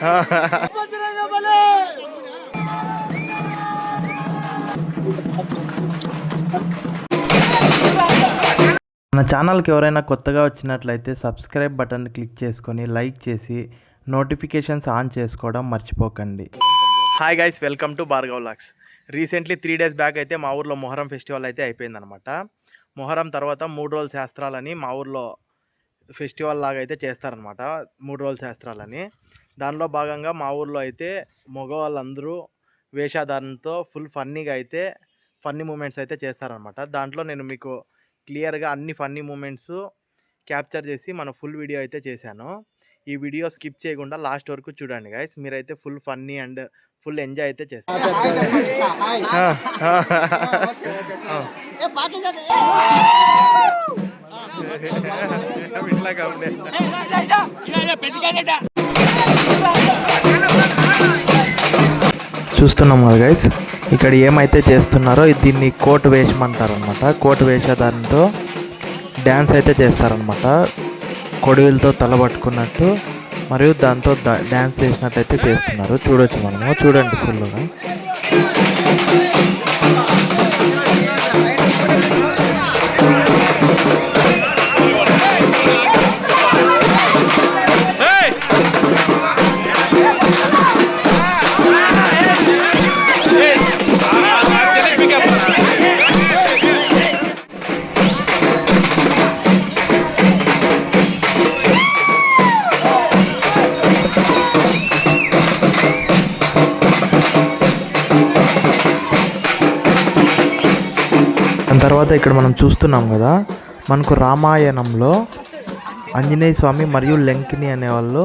మన ఛానల్కి ఎవరైనా కొత్తగా వచ్చినట్లయితే సబ్స్క్రైబ్ బటన్ క్లిక్ చేసుకొని లైక్ చేసి నోటిఫికేషన్స్ ఆన్ చేసుకోవడం మర్చిపోకండి. Hi guys, welcome to Bhargav vlogs. Recently 3 days back అయితే మా ఊర్లో మొహరం ఫెస్టివల్ అయితే అయిపోయిందనమాట. మొహరం తర్వాత 3 రోజుల శాస్త్రాలని మా ఊర్లో ఫెస్టివల్ లాగా అయితే చేస్తారనమాట. 3 రోజుల శాస్త్రాలని దానిలో భాగంగా మా ఊర్లో అయితే మగవాళ్ళందరూ వేషధారణతో ఫుల్ ఫన్నీగా అయితే ఫన్నీ మూమెంట్స్ అయితే చేస్తారనమాట. దాంట్లో నేను మీకు క్లియర్గా అన్ని ఫన్నీ మూమెంట్స్ క్యాప్చర్ చేసి మన ఫుల్ వీడియో అయితే చేశాను. ఈ వీడియో స్కిప్ చేయకుండా లాస్ట్ వరకు చూడండి గైస్. మీరైతే full funny and full enjoy అయితే చేస్తారు. చూస్తున్నాం కదా గైస్, ఇక్కడ ఏమైతే చేస్తున్నారో దీన్ని కోట్ వేషం అంటారనమాట. కోట్ వేషధారణతో డ్యాన్స్ అయితే చేస్తారనమాట. కొడుగులతో తల పట్టుకున్నట్టు మరియు దాంతో డ్యాన్స్ చేసినట్టయితే చేస్తున్నారు. చూడొచ్చు, మనము చూడండి ఫుల్గా. తర్వాత ఇక్కడ మనం చూస్తున్నాం కదా, మనకు రామాయణంలో ఆంజనేయ స్వామి మరియు లంకిని అనేవాళ్ళు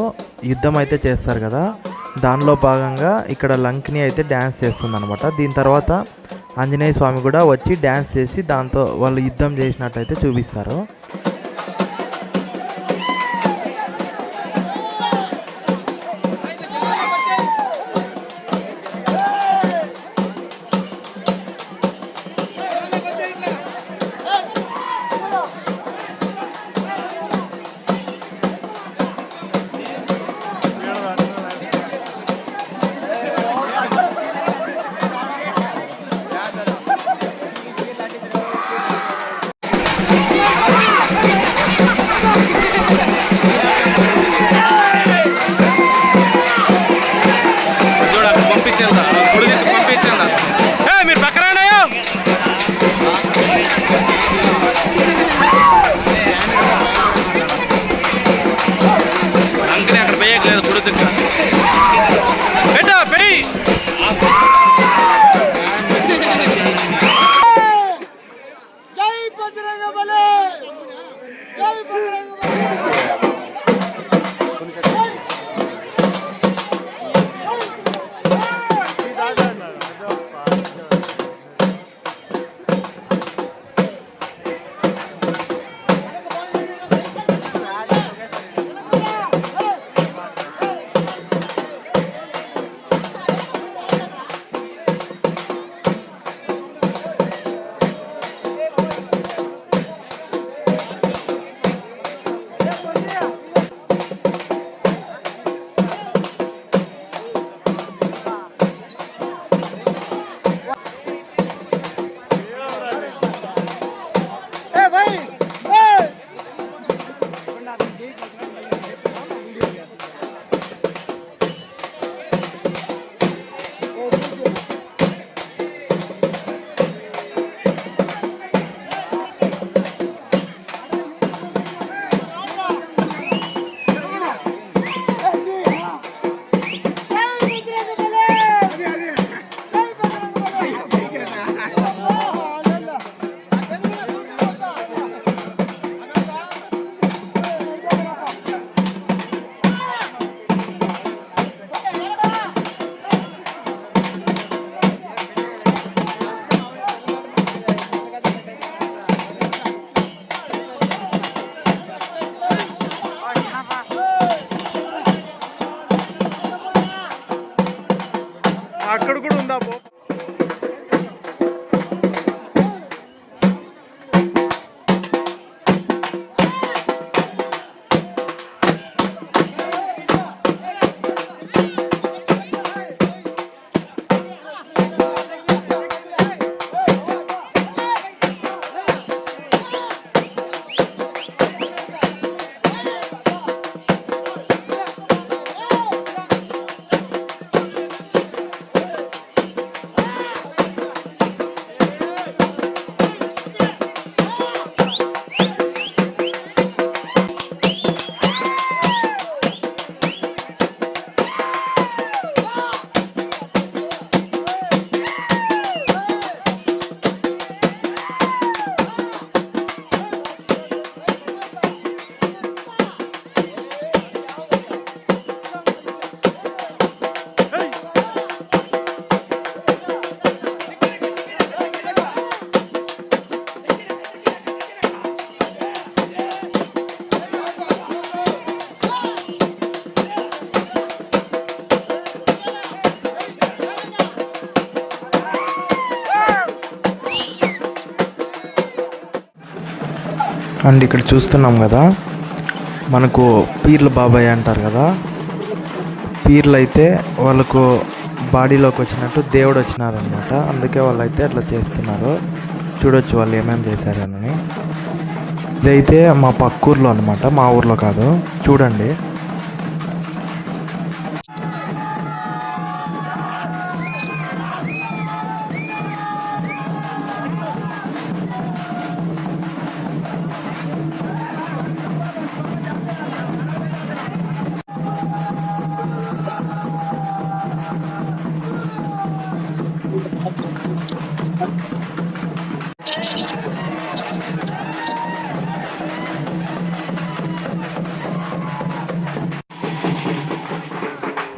యుద్ధం అయితే చేస్తారు కదా. దానిలో భాగంగా ఇక్కడ లంకిని అయితే డ్యాన్స్ చేస్తుంది అనమాట. దీని తర్వాత ఆంజనేయ స్వామి కూడా వచ్చి డ్యాన్స్ చేసి దాంతో వాళ్ళు యుద్ధం చేసినట్టయితే చూపిస్తారు. అండ్ ఇక్కడ చూస్తున్నాం కదా, మనకు పీర్ల బాబాయ్ అంటారు కదా, పీర్లు అయితే వాళ్ళకు బాడీలోకి వచ్చినట్టు దేవుడు వచ్చినారనమాట. అందుకే వాళ్ళైతే అట్లా చేస్తున్నారు. చూడొచ్చు వాళ్ళు ఏమేమి చేశారని. ఇదైతే మా పక్క ఊర్లో అనమాట, మా ఊర్లో కాదు. చూడండి.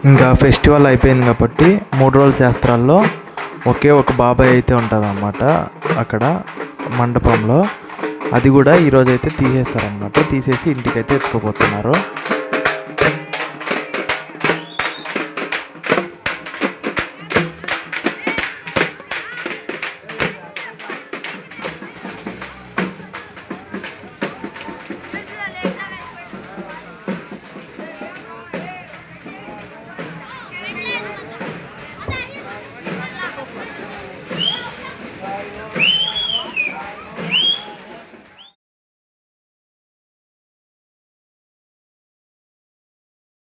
ఇంకా ఫెస్టివల్ అయిపోయింది కాబట్టి 3 రోజుల శాస్త్రాల్లో ఒకే ఒక బాబాయ్ అయితే ఉంటుందన్నమాట అక్కడ మండపంలో. అది కూడా ఈరోజు అయితే తీసేస్తారనమాట. తీసేసి ఇంటికైతే ఎత్తుకుపోతున్నారు.